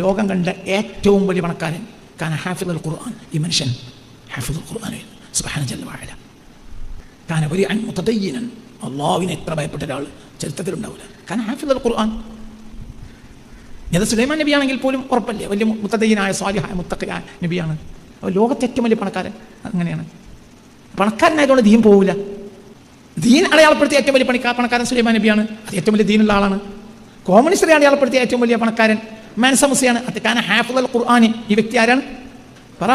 ലോകം കണ്ട ഏറ്റവും വലിയ പണക്കാരൻ. കാന ഹാഫിദുൽ ഖുർആൻ. ഈ മനുഷ്യൻ ഹാഫിദുൽ ഖുർആൻ സുബ്ഹാന ജല്ല വഅല. കാന വരിഅൻ മുതദയ്യിനൻ. അല്ലാഹുവിനെ എത്ര ഭയപ്പെട്ട ഒരാൾ ചരിത്രത്തിലുണ്ടാവില്ല. കാന ഹാഫിദുൽ ഖുർആൻ. ഇത് സുലൈമാൻ നബിയാണെങ്കിൽ പോലും ഉറപ്പല്ലേ, വലിയ മുത്തദയ്യനായ സ്വാലിഹായ മുത്തഖിയായ നബിയാണ്. അപ്പോൾ ലോകത്തെ ഏറ്റവും വലിയ പണക്കാരൻ അങ്ങനെയാണ്. പണക്കാരനായതുകൊണ്ട് ദീൻ പോവില്ല. ദീൻ അടയാളപ്പെടുത്തിയ ഏറ്റവും വലിയ പണക്കാരൻ സുലൈമാൻ നബിയാണ്. അത് ഏറ്റവും വലിയ ദീനുള്ള ആളാണ്. കോമണിസ്റ്ററെ അടയാളപ്പെടുത്തിയ ഏറ്റവും വലിയ പണക്കാരൻ മാൻസ മൂസയാണ്. അത് കാന ഹാഫിദുൽ ഖുർആൻ. ഈ വ്യക്തി ആരാണ്? പറ.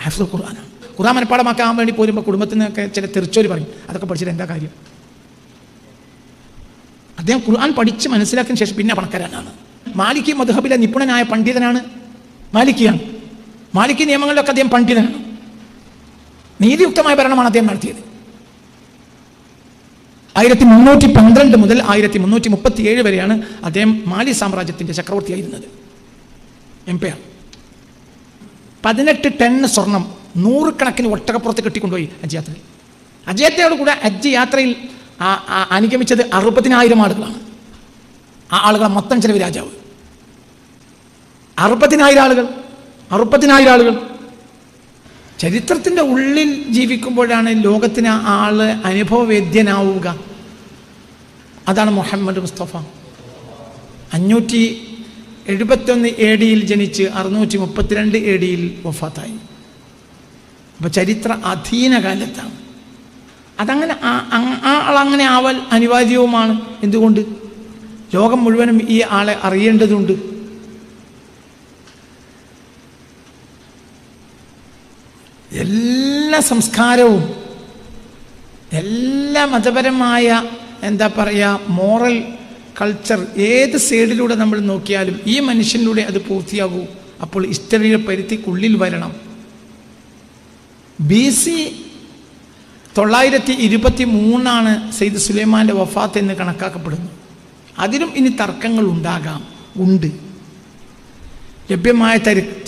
ഹാഫിദുൽ ഖുർആനാണ്. ഖുർആൻ മനപ്പാടമാക്കാൻ വേണ്ടി പോരുമ്പോൾ കുടുംബത്തിൽ നിന്നൊക്കെ ചില തെറിച്ചോര് പറയും. അതൊക്കെ പഠിച്ചിട്ട് എന്താ കാര്യം? അദ്ദേഹം ഖുർആൻ പഠിച്ച് മനസ്സിലാക്കിയ ശേഷം പിന്നെ പണക്കാരനാണ്. മാലിക്കി മദ്ഹബിലെ നിപുണനായ പണ്ഡിതനാണ്. മാലിക്കി നിയമങ്ങളിലൊക്കെ അദ്ദേഹം പണ്ഡിതനാണ്. നീതിയുക്തമായ ഭരണമാണ് അദ്ദേഹം നടത്തിയത്. 1312 മുതൽ 1337 വരെയാണ് അദ്ദേഹം മാലി സാമ്രാജ്യത്തിൻ്റെ ചക്രവർത്തിയായിരുന്നത്. എംപയർ. 18 ടൺ സ്വർണം 100 കണക്കിന് ഒട്ടകപ്പുറത്ത് കെട്ടിക്കൊണ്ടുപോയി ഹജ്ജ് യാത്രയിൽ. അദ്ദേഹത്തോട് കൂടെ ഹജ്ജ് യാത്രയിൽ അനുഗമിച്ചത് 60,000 ആളുകളാണ്. ആ ആളുകളെ മൊത്തം ചെലവ് രാജാവ്. 60,000 ആളുകൾ. ചരിത്രത്തിൻ്റെ ഉള്ളിൽ ജീവിക്കുമ്പോഴാണ് ലോകത്തിന് ആള് അനുഭവവേദ്യനാവുക. അതാണ് മുഹമ്മദ് മുസ്തഫ. 571 AD ജനിച്ച് 632 AD വഫാത്തായി. അപ്പോൾ ചരിത്ര അധീന കാലത്താണ്. അതങ്ങനെ ആളങ്ങനെ ആവൽ അനിവാര്യവുമാണ്. എന്തുകൊണ്ട്? ലോകം മുഴുവനും ഈ ആളെ അറിയേണ്ടതുണ്ട്. എല്ലാ സംസ്കാരവും എല്ലാ മതപരമായ എന്താ പറയുക മോറൽ കൾച്ചർ ഏത് സൈഡിലൂടെ നമ്മൾ നോക്കിയാലും ഈ മനുഷ്യനിലൂടെ അത് പൂർത്തിയാകൂ. അപ്പോൾ ഹിസ്റ്ററിയുടെ പരിധിക്കുള്ളിൽ വരണം. BC 923 സയ്യിദ് സുലൈമാൻ്റെ വഫാത്ത് എന്ന് കണക്കാക്കപ്പെടുന്നു. അതിലും ഇനി തർക്കങ്ങൾ ഉണ്ട്. ലഭ്യമായ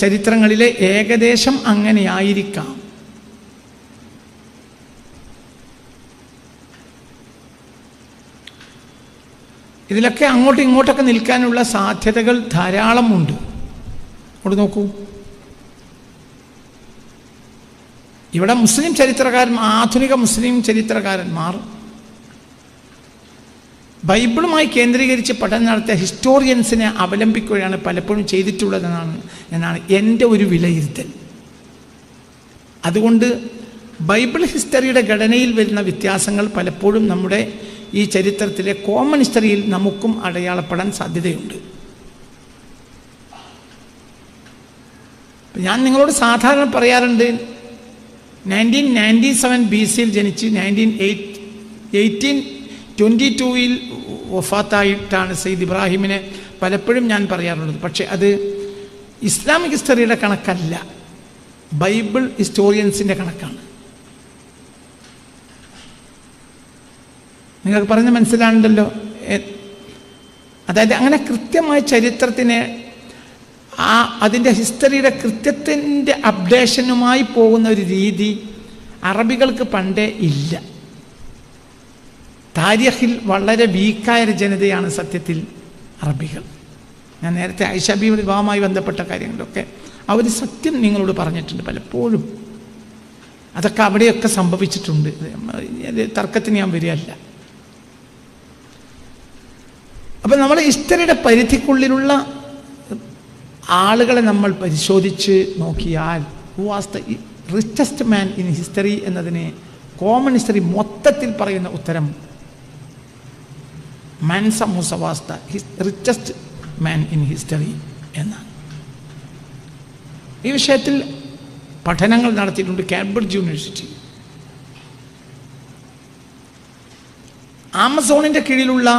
ചരിത്രങ്ങളിലെ ഏകദേശം അങ്ങനെയായിരിക്കാം. ഇതിലൊക്കെ അങ്ങോട്ടും ഇങ്ങോട്ടൊക്കെ നിൽക്കാനുള്ള സാധ്യതകൾ ധാരാളമുണ്ട്. അവിടെ നോക്കൂ, ഇവിടെ മുസ്ലിം ചരിത്രകാരന്മാർ, ആധുനിക മുസ്ലിം ചരിത്രകാരന്മാർ ബൈബിളുമായി കേന്ദ്രീകരിച്ച് പഠനം നടത്തിയ ഹിസ്റ്റോറിയൻസിനെ അവലംബിക്കുകയാണ് പലപ്പോഴും ചെയ്തിട്ടുള്ളതെന്നാണ് എൻ്റെ ഒരു വിലയിരുത്തൽ. അതുകൊണ്ട് ബൈബിൾ ഹിസ്റ്ററിയുടെ ഘടനയിൽ വരുന്ന വ്യത്യാസങ്ങൾ പലപ്പോഴും നമ്മുടെ ഈ ചരിത്രത്തിലെ കോമൺ ഹിസ്റ്ററിയിൽ നമുക്കും അടയാളപ്പെടാൻ സാധ്യതയുണ്ട്. ഞാൻ നിങ്ങളോട് സാധാരണ പറയാറുണ്ട്, 1997 BC ജനിച്ച് 1822 വഫാത്തായിട്ടാണ് സയ്യിദ് ഇബ്രാഹിമിനെ പലപ്പോഴും ഞാൻ പറയാറുള്ളത്. പക്ഷേ അത് ഇസ്ലാമിക് ഹിസ്റ്ററിയുടെ കണക്കല്ല, ബൈബിൾ ഹിസ്റ്റോറിയൻസിൻ്റെ കണക്കാണ്. നിങ്ങൾക്ക് പറഞ്ഞ് മനസ്സിലാണല്ലോ. അതായത് അങ്ങനെ കൃത്യമായ ചരിത്രത്തിനെ അതിൻ്റെ ഹിസ്റ്ററിയുടെ കൃത്യത്തിൻ്റെ അപ്ഡേഷനുമായി പോകുന്ന ഒരു രീതി അറബികൾക്ക് പണ്ടേ ഇല്ല. താരിഖിൽ വളരെ വീക്കായ ജനതയാണ് സത്യത്തിൽ അറബികൾ. ഞാൻ നേരത്തെ ആയിഷ ബീവിയുടെ വിവാഹവുമായി ബന്ധപ്പെട്ട കാര്യങ്ങളൊക്കെ അവർ സത്യം നിങ്ങളോട് പറഞ്ഞിട്ടുണ്ട് പലപ്പോഴും. അതൊക്കെ അവിടെയൊക്കെ സംഭവിച്ചിട്ടുണ്ട്. തർക്കത്തിന് ഞാൻ വരികയല്ല. അപ്പം നമ്മൾ ഹിസ്റ്ററിയുടെ പരിധിക്കുള്ളിലുള്ള ആളുകളെ നമ്മൾ പരിശോധിച്ച് നോക്കിയാൽ who was the richest man in history എന്നതിന് കോമൺ ഹിസ്റ്ററി മൊത്തത്തിൽ പറയുന്ന ഉത്തരം Mansa Musa was the richest man in history എന്നാണ്. ഈ വിഷയത്തിൽ പഠനങ്ങൾ നടത്തിയിട്ടുണ്ട് കാംബ്രിഡ്ജ് യൂണിവേഴ്സിറ്റി. ആമസോണിൻ്റെ കീഴിലുള്ള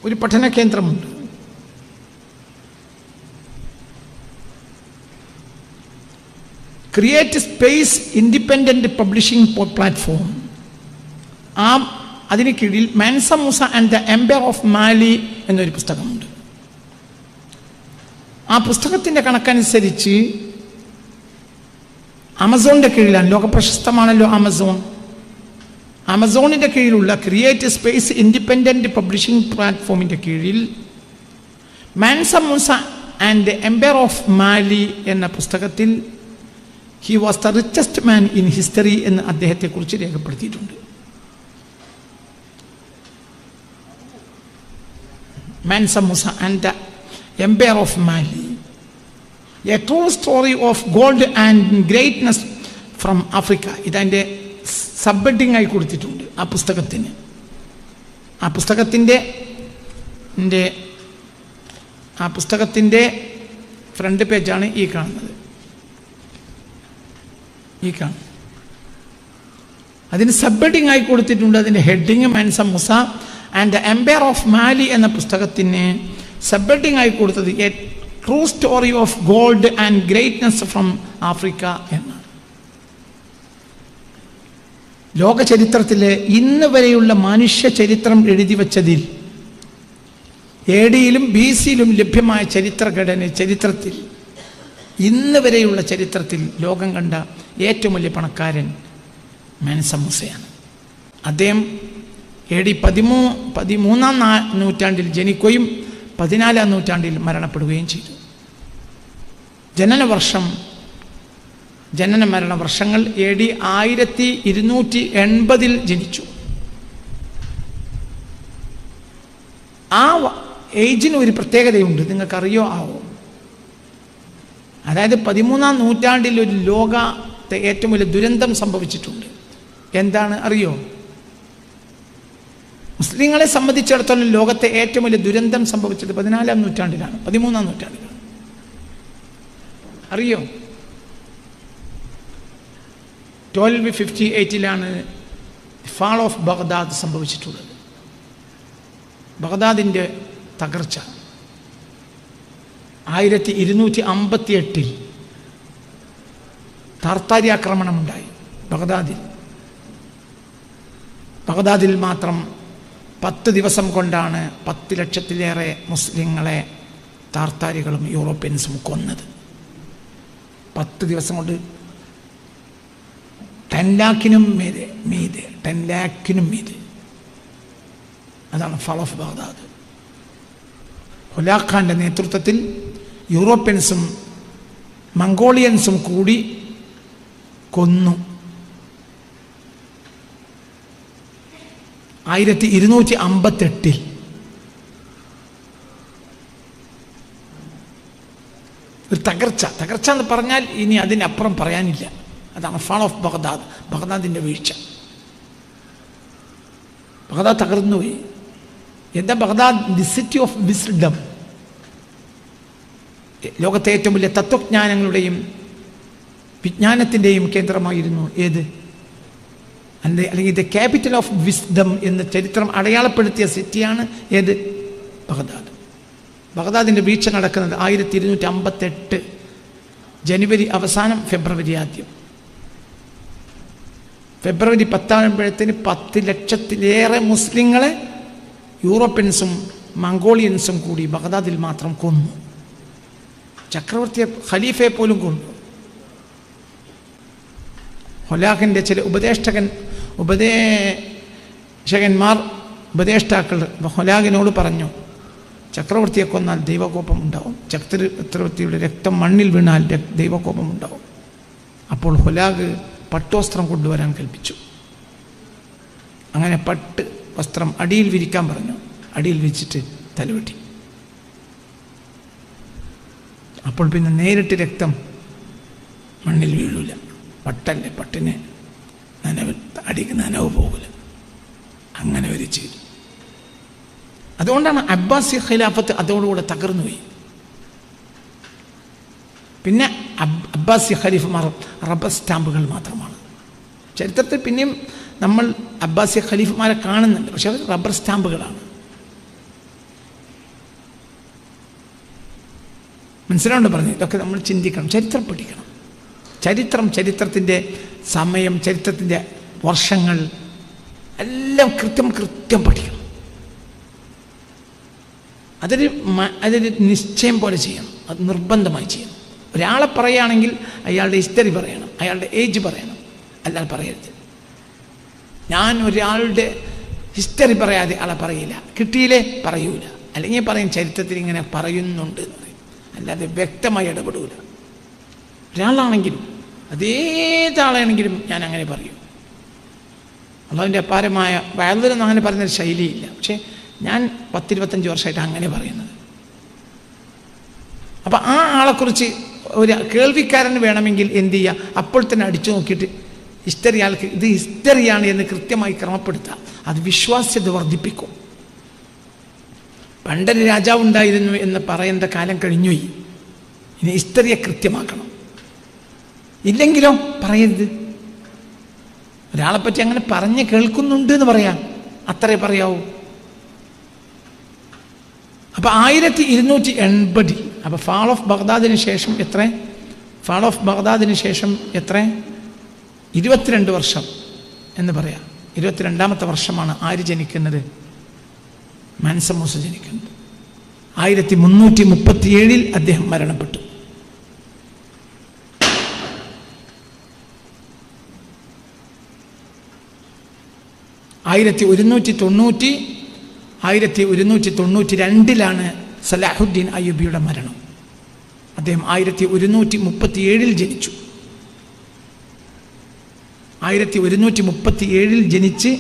ഒരു പഠന കേന്ദ്രമുണ്ട്. Create space independent publishing platform. അതിന് കീഴിൽ Mansa Musa and the empire of Mali എന്നൊരു പുസ്തകമുണ്ട്. ആ പുസ്തകത്തിൻ്റെ കണക്കനുസരിച്ച് ആമസോണിൻ്റെ കീഴിലാണ്, ലോകപ്രശസ്തമാണല്ലോ ആമസോൺ. ആമസോണിൻ്റെ കീഴിലുള്ള ക്രിയേറ്റ് സ്പേസ് ഇൻഡിപെൻഡൻറ്റ് പബ്ലിഷിംഗ് പ്ലാറ്റ്ഫോമിൻ്റെ കീഴിൽ Mansa Musa and empire of Mali എന്ന പുസ്തകത്തിൽ he was the richest man in history എന്ന് അദ്ദേഹത്തെക്കുറിച്ച് രേഖപ്പെടുത്തിയിട്ടുണ്ട്. Mansa Musa and the empire of Mali, a true story of gold and greatness from Africa. ഇതതിൻ്റെ subheading ആയി കൊടുത്തിട്ടുണ്ട് ആ പുസ്തകത്തിന്. ആ പുസ്തകത്തിൻ്റെ ഫ്രണ്ട് പേജാണ് ഈ കാണുന്നത്. അതിന് സബ്ഹെഡിങ് ആയി കൊടുത്തിട്ടുണ്ട്. അതിൻ്റെ heading Mansa Musa and the empire of Mali എന്ന പുസ്തകത്തിന് സബ്ഹെഡിങ് ആയി കൊടുത്തത് a true story of gold and greatness from Africa എന്നാണ്. ലോക ചരിത്രത്തിലെ ഇന്ന് വരെയുള്ള മനുഷ്യ ചരിത്രം എഴുതി വച്ചതിൽ AD-യിലും BC-യിലും ലഭ്യമായ ചരിത്രത്തിൽ ഇന്ന് വരെയുള്ള ചരിത്രത്തിൽ ലോകം കണ്ട ഏറ്റവും വലിയ പണക്കാരൻ മാൻസ മൂസയാണ്. അദ്ദേഹം AD 13-ാം നൂറ്റാണ്ടിൽ ജനിക്കുകയും 14-ാം നൂറ്റാണ്ടിൽ മരണപ്പെടുകയും ചെയ്തു. ജനന മരണ വർഷങ്ങൾ AD 1280 ജനിച്ചു. ആ ഏജിന് ഒരു പ്രത്യേകതയുണ്ട്, നിങ്ങൾക്കറിയോ ആവോ? അതായത് 13-ാം നൂറ്റാണ്ടിൽ ഒരു ലോകത്തെ ഏറ്റവും വലിയ ദുരന്തം സംഭവിച്ചിട്ടുണ്ട്. എന്താണ് അറിയോ? മുസ്ലിങ്ങളെ സംബന്ധിച്ചിടത്തോളം ലോകത്തെ ഏറ്റവും വലിയ ദുരന്തം സംഭവിച്ചത് 14-ാം നൂറ്റാണ്ടിലാണ്, 13-ാം നൂറ്റാണ്ടിലാണ്. അറിയോ? 1258 ഫാൾ ഓഫ് ബഗ്ദാദ് സംഭവിച്ചിട്ടുള്ളത്. ബഗ്ദാദിൻ്റെ തകർച്ച 1258 താർത്താരി ആക്രമണമുണ്ടായി ബഗ്ദാദിൽ മാത്രം 10 ദിവസം കൊണ്ടാണ് 10 ലക്ഷത്തിലേറെ മുസ്ലിങ്ങളെ താർത്താരികളും യൂറോപ്യൻസും കൊന്നത്. 10 ദിവസം കൊണ്ട് 10 ലാഖിനും മീതെ. അതാണ് ഫാൾ ഓഫ് ബഗ്ദാദ്. ഹുലാഖാന്റെ നേതൃത്വത്തിൽ യൂറോപ്യൻസും മംഗോളിയൻസും കൂടി കൊന്നു. 1258 ഒരു തകർച്ച എന്ന് പറഞ്ഞാൽ ഇനി അതിനപ്പുറം പറയാനില്ല. അതാണ് ഫാൾ ഓഫ് ബഗ്ദാദിൻ്റെ വീഴ്ച. ബഗ്ദാദ് തകർന്നുപോയി. എന്താ Baghdad? The city of wisdom. ലോകത്തെ ഏറ്റവും വലിയ തത്വജ്ഞാനങ്ങളുടെയും വിജ്ഞാനത്തിൻ്റെയും കേന്ദ്രമായിരുന്നു. ഏത്? അല്ലെങ്കിൽ ദ ക്യാപിറ്റൽ ഓഫ് വിസ്ഡം എന്ന് ചരിത്രം അടയാളപ്പെടുത്തിയ സിറ്റിയാണ് ഏത്? ബഗ്ദാദ്. ബഗ്ദാദിൻ്റെ വീഴ്ച നടക്കുന്നത് 1258 ജനുവരി അവസാനം, ഫെബ്രുവരി ആദ്യം. ഫെബ്രുവരി 10 ആകുമ്പോഴത്തേന് 10 ലക്ഷത്തിലേറെ മുസ്ലിങ്ങളെ യൂറോപ്യൻസും മംഗോളിയൻസും കൂടി ബഗ്ദാദിൽ മാത്രം കൊന്നു. ചക്രവർത്തിയെ, ഖലീഫയെ പോലും കൊന്നു. ഹുലാഖിൻ്റെ ചില ഉപദേഷ്ടാക്കൾ ഹുലാഖിനോട് പറഞ്ഞു, ചക്രവർത്തിയെ കൊന്നാൽ ദൈവകോപം ഉണ്ടാവും, ചക്രവർത്തിയുടെ രക്തം മണ്ണിൽ വീണാൽ ദൈവകോപം ഉണ്ടാവും. അപ്പോൾ ഹുലാഖ് പട്ടുവസ്ത്രം കൊണ്ടുവരാൻ കൽപ്പിച്ചു. അങ്ങനെ പട്ട് വസ്ത്രം അടിയിൽ വിരിക്കാൻ പറഞ്ഞു. അടിയിൽ വിരിച്ചിട്ട് തലവെട്ടി. അപ്പോൾ പിന്നെ നേരിട്ട് രക്തം മണ്ണിൽ വീഴൂല. പട്ടല്ലേ, പട്ടിന് അടിക്ക് നനവ് പോകില്ല. അങ്ങനെ വരെ ചെയ്തു. അതുകൊണ്ടാണ് അബ്ബാസി ഖിലാഫത്ത് അതോടുകൂടെ തകർന്നുപോയി. പിന്നെ അബ്ബാസി ഖലീഫമാർ റബ്ബർ സ്റ്റാമ്പുകൾ മാത്രമാണ്. ചരിത്രത്തിൽ പിന്നെയും നമ്മൾ അബ്ബാസി ഖലീഫമാരെ കാണുന്നുണ്ട്, പക്ഷെ അവർ റബ്ബർ സ്റ്റാമ്പുകളാണ്. മനസ്സിലാവുണ്ട് പറഞ്ഞു? ഇതൊക്കെ നമ്മൾ ചിന്തിക്കണം, ചരിത്രം പഠിക്കണം. ചരിത്രത്തിൻ്റെ സമയം, ചരിത്രത്തിൻ്റെ വർഷങ്ങൾ എല്ലാം കൃത്യം പഠിക്കണം. അതൊരു നിശ്ചയം പോലെ ചെയ്യണം, അത് നിർബന്ധമായി ചെയ്യണം. ഒരാളെ പറയുകയാണെങ്കിൽ അയാളുടെ ഹിസ്റ്ററി പറയണം, അയാളുടെ ഏജ് പറയണം, അല്ലാതെ പറയരുത്. ഞാൻ ഒരാളുടെ ഹിസ്റ്ററി പറയാതെ ആളെ പറയില്ല, കിട്ടിയില്ലേ പറയൂല, അല്ലെങ്കിൽ പറയും ചരിത്രത്തിൽ ഇങ്ങനെ പറയുന്നുണ്ട് എന്ന് പറയും, അല്ലാതെ വ്യക്തമായി ഇടപെടൂല. ഒരാളാണെങ്കിലും അതേതാളാണെങ്കിലും ഞാൻ അങ്ങനെ പറയും. അള്ളാഹുവിൻ്റെ അപാരമായ വയലിലൊന്നും അങ്ങനെ പറയുന്നൊരു ശൈലിയില്ല. പക്ഷേ ഞാൻ 10-25 വർഷമായിട്ട് അങ്ങനെ പറയുന്നത്. അപ്പം ആ ആളെക്കുറിച്ച് ഒരു കേൾവിക്കാരന് വേണമെങ്കിൽ എന്ത് ചെയ്യുക, അപ്പോൾ തന്നെ അടിച്ചു നോക്കിയിട്ട് ഹിസ്റ്ററി ആൾക്ക് ഇത് ഹിസ്റ്ററിയാണ് എന്ന് കൃത്യമായി ക്രമപ്പെടുത്തുക. അത് വിശ്വാസ്യത വർദ്ധിപ്പിക്കും. പണ്ടൊരു രാജാവ് ഉണ്ടായിരുന്നു എന്ന് പറയേണ്ട കാലം കഴിഞ്ഞുപോയി. ഇനി ഹിസ്റ്ററിയെ കൃത്യമാക്കണം. ഇല്ലെങ്കിലോ പറയരുത്. ഒരാളെപ്പറ്റി അങ്ങനെ പറഞ്ഞ് കേൾക്കുന്നുണ്ട് എന്ന് പറയാം, അത്രേ പറയാവൂ. അപ്പം 1280 അപ്പം ഫാൾ ഓഫ് ബഗ്ദാദിന് ശേഷം എത്ര? 22 വർഷം എന്ന് പറയാം. 22ാമത്തെ വർഷമാണ് ആര് ജനിക്കുന്നത്? മാൻസ മൂസ ജനിക്കുന്നത്. 1337 അദ്ദേഹം മരണപ്പെട്ടു. ആയിരത്തി 1192 സലാഹുദ്ദീൻ അയ്യൂബിയുടെ മരണം. അദ്ദേഹം 1137 ജനിച്ചു. 1137 ജനിച്ച്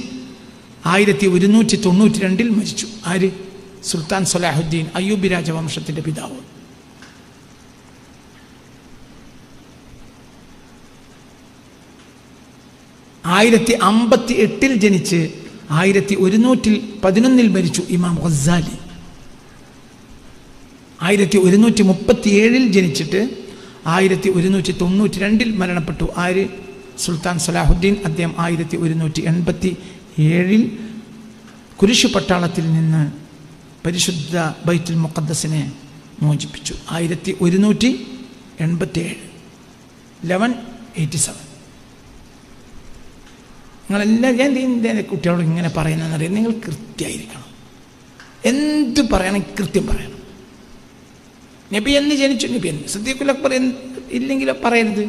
1192 മരിച്ചു. ആര്? സുൽത്താൻ സലാഹുദ്ദീൻ അയ്യൂബി രാജവംശത്തിൻ്റെ പിതാവ്. ആയിരത്തി 1158 ജനിച്ച് 1111 മരിച്ചു ഇമാം ഗസാലി. 1137 ജനിച്ചിട്ട് 1192 മരണപ്പെട്ടു. ആര്? സുൽത്താൻ സലാഹുദ്ദീൻ. അദ്ദേഹം 1187 കുരിശു പട്ടാളത്തിൽ നിന്ന് പരിശുദ്ധ ബൈത്തുൽ മുഖദ്ദസിനെ മോചിപ്പിച്ചു. 1187 1187. നിങ്ങളെല്ലാം ഞാൻ എൻ്റെ കുട്ടികളോട് ഇങ്ങനെ പറയുന്നതെന്നറിയാം, നിങ്ങൾ കൃത്യമായിരിക്കണം. എന്ത് പറയണമെങ്കിൽ കൃത്യം പറയണം. നബി എന്ന് ജനിച്ചു, നബി എന്ന് സിദ്ദീഖുൽ അക്ബർ ഇല്ലെങ്കിലോ പറയരുത്.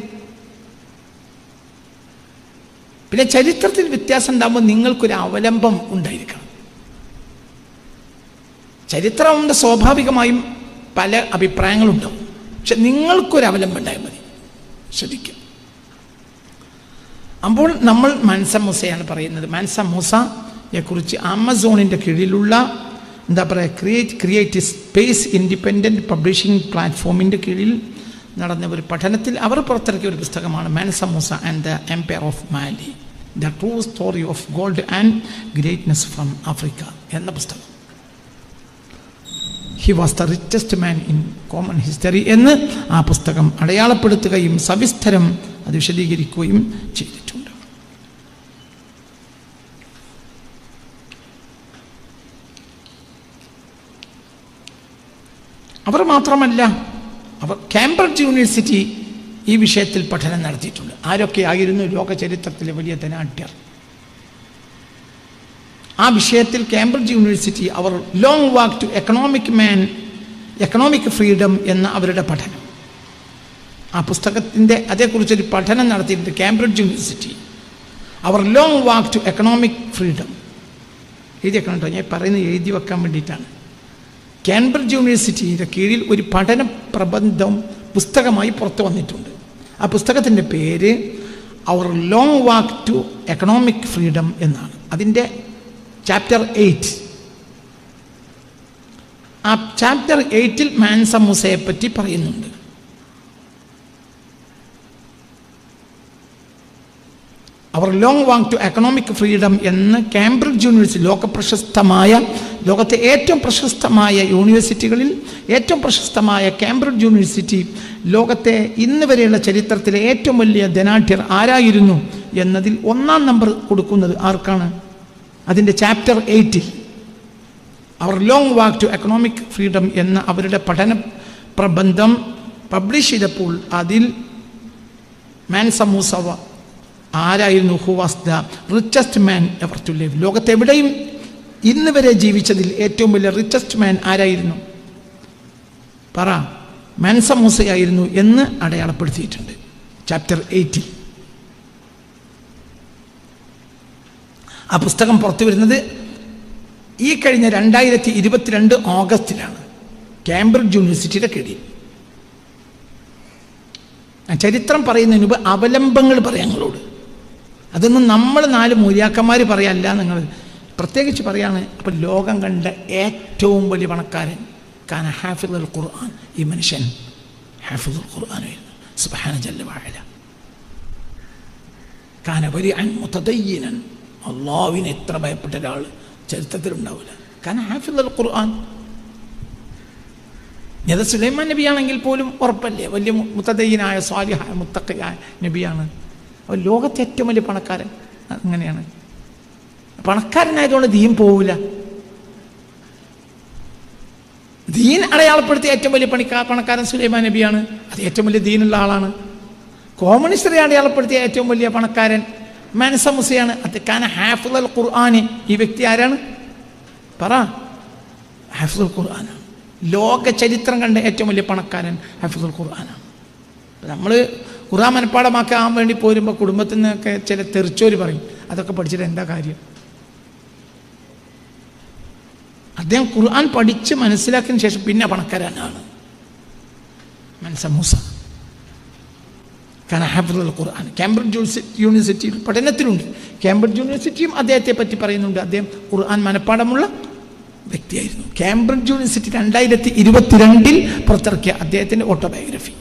പിന്നെ ചരിത്രത്തിൽ വ്യത്യാസം ഉണ്ടാകുമ്പോൾ നിങ്ങൾക്കൊരു അവലംബം ഉണ്ടായിരിക്കണം. ചരിത്രമുണ്ട്, സ്വാഭാവികമായും പല അഭിപ്രായങ്ങളുണ്ടാവും. പക്ഷെ നിങ്ങൾക്കൊരു അവലംബം ഉണ്ടായാൽ മതി. ശ്രദ്ധിക്കുക. അപ്പോൾ നമ്മൾ മാൻസ മൂസയാണ് പറയുന്നത്. മാൻസ മൂസയെ കുറിച്ച് ആമസോണിൻ്റെ കീഴിലുള്ള എന്താ പറയുക, ക്രിയേറ്റ് സ്പേസ് ഇൻഡിപെൻഡൻറ്റ് പബ്ലിഷിംഗ് പ്ലാറ്റ്ഫോമിൻ്റെ കീഴിൽ നടന്ന ഒരു പഠനത്തിൽ അവർ പുറത്തിറക്കിയ ഒരു പുസ്തകമാണ് Mansa Musa and the empire of Mali, the true story of gold and greatness from Africa എന്ന പുസ്തകം. He was the richest man in common history എന്ന് ആ പുസ്തകം അടയാളപ്പെടുത്തുകയും സവിസ്തരം അത് വിശദീകരിക്കുകയും ചെയ്തിട്ടുണ്ട്. അവർ മാത്രമല്ല, അവർ കാംബ്രിഡ്ജ് യൂണിവേഴ്സിറ്റി ഈ വിഷയത്തിൽ പഠനം നടത്തിയിട്ടുണ്ട്. ആരൊക്കെ ആയിരുന്നു ലോക ചരിത്രത്തിലെ വലിയ ധനാഢ്യർ? ആ വിഷയത്തിൽ കാംബ്രിഡ്ജ് യൂണിവേഴ്സിറ്റി അവർ long walk to economic freedom എന്ന അവരുടെ പഠനം, ആ പുസ്തകത്തിൻ്റെ അതേക്കുറിച്ചൊരു പഠനം നടത്തിയിട്ടുണ്ട് കാംബ്രിഡ്ജ് യൂണിവേഴ്സിറ്റി. അവർ long walk to economic freedom എഴുതി വെക്കണം കേട്ടോ, ഞാൻ പറയുന്നത് എഴുതി വെക്കാൻ വേണ്ടിയിട്ടാണ്. കാംബ്രിഡ്ജ് യൂണിവേഴ്സിറ്റിയുടെ കീഴിൽ ഒരു പഠന പ്രബന്ധം പുസ്തകമായി പുറത്തു വന്നിട്ടുണ്ട്. ആ പുസ്തകത്തിൻ്റെ പേര് അവർ long walk to economic freedom എന്നാണ്. അതിൻ്റെ ചാപ്റ്റർ 8. ആ ചാപ്റ്റർ 8 മാൻസ മൂസയെ പറ്റി പറയുന്നുണ്ട്. അവർ long walk to economic freedom എന്ന് കാംബ്രിഡ്ജ് യൂണിവേഴ്സിറ്റി, ലോകത്തെ ഏറ്റവും പ്രശസ്തമായ യൂണിവേഴ്സിറ്റികളിൽ ഏറ്റവും പ്രശസ്തമായ കാംബ്രിഡ്ജ് യൂണിവേഴ്സിറ്റി ലോകത്തെ ഇന്ന് വരെയുള്ള ചരിത്രത്തിലെ ഏറ്റവും വലിയ ധനാഢ്യർ ആരായിരുന്നു എന്നതിൽ 1ാം നമ്പർ കൊടുക്കുന്നത് ആർക്കാണ്? അതിൻ്റെ ചാപ്റ്റർ 8 അവർ long walk to economic freedom എന്ന അവരുടെ പഠന പ്രബന്ധം പബ്ലിഷ് ചെയ്തപ്പോൾ അതിൽ മാൻസ മൂസ ആരായിരുന്നു? Who was the richest man ever to live. ലോകത്തെവിടെയും ഇന്ന് വരെ ജീവിച്ചതിൽ ഏറ്റവും വലിയ റിച്ചസ്റ്റ് മാൻ ആരായിരുന്നു? പറ. മാൻസ മൂസയായിരുന്നു എന്ന് അടയാളപ്പെടുത്തിയിട്ടുണ്ട് ചാപ്റ്റർ 8. ആ പുസ്തകം പുറത്തു വരുന്നത് ഈ കഴിഞ്ഞ 2022 ഓഗസ്റ്റിലാണ് കാംബ്രിഡ്ജ് യൂണിവേഴ്സിറ്റിയുടെ കീഴിൽ. ചരിത്രം പറയുന്നതിന് മുമ്പ് അവലംബങ്ങൾ പറയാം നിങ്ങളോട്. അതൊന്നും നമ്മൾ 4 മൂല്യാക്കന്മാർ പറയല്ല, നിങ്ങൾ പ്രത്യേകിച്ച് പറയാണ്. അപ്പം ലോകം കണ്ട ഏറ്റവും വലിയ പണക്കാരൻ കാന ഹാഫിദുൽ ഖുർആൻ. ഈ മനുഷ്യൻ ഹാഫിദുൽ ഖുർആനായിരുന്നു. സുബ്ഹാന ജല്ല വഅല. കാന വരിഅൻ മുതദയ്യിനൻ. അല്ലാഹുവിനെ എത്ര ഭയപ്പെട്ട ഒരാൾ ചരിത്രത്തിലുണ്ടാവില്ല. കാന ഹാഫിദുൽ ഖുർആൻ. അത് സുലൈമാൻ നബിയാണെങ്കിൽ പോലും ഉറപ്പല്ലേ, വലിയ മുതദയ്യിനായ സ്വാലിഹായ മുത്തഖിയായ നബിയാണ്. അപ്പോൾ ലോകത്തെ ഏറ്റവും വലിയ പണക്കാരൻ അങ്ങനെയാണ്. പണക്കാരനായതുകൊണ്ട് ദീൻ പോവില്ല. ദീൻ അടയാളപ്പെടുത്തിയ ഏറ്റവും വലിയ പണക്കാരൻ സുലൈമാൻ നബിയാണ്. അത് ഏറ്റവും വലിയ ദീനുള്ള ആളാണ്. കോമണിസ്റ്ററെ അടയാളപ്പെടുത്തിയ ഏറ്റവും വലിയ പണക്കാരൻ മാനസ മുസയാണ്. അത് കാന ഹാഫിദുൽ ഖുർആൻ. ഈ വ്യക്തി ആരാണ്? പറ. ഹാഫിദുൽ ഖുർആനാണ്. ലോക ചരിത്രം കണ്ട ഏറ്റവും വലിയ പണക്കാരൻ ഹാഫിദുൽ ഖുർആനാണ്. നമ്മൾ ഖുർആൻ മനപ്പാടമാക്കാൻ വേണ്ടി പോരുമ്പോൾ കുടുംബത്തിൽ നിന്നൊക്കെ ചില തെറിച്ചോര് പറയും, അതൊക്കെ പഠിച്ചിട്ട് എന്താ കാര്യം? അദ്ദേഹം ഖുർആൻ പഠിച്ച് മനസ്സിലാക്കിയതിന് ശേഷം പിന്നെ പണക്കാരനാണ്. മനസ്സ മൂസ കാരണം ഹാഫിദുൽ ഖുർആൻ. കാംബ്രിഡ്ജ് യൂണിവേഴ്സിറ്റിയിൽ പഠനത്തിലുണ്ട്. കാംബ്രിഡ്ജ് യൂണിവേഴ്സിറ്റിയും അദ്ദേഹത്തെ പറ്റി പറയുന്നുണ്ട്. അദ്ദേഹം ഖുർആൻ മനപ്പാടമുള്ള വ്യക്തിയായിരുന്നു. കാംബ്രിഡ്ജ് യൂണിവേഴ്സിറ്റി 2022 പുറത്തിറക്കിയ അദ്ദേഹത്തിൻ്റെ ഓട്ടോബയോഗ്രഫി.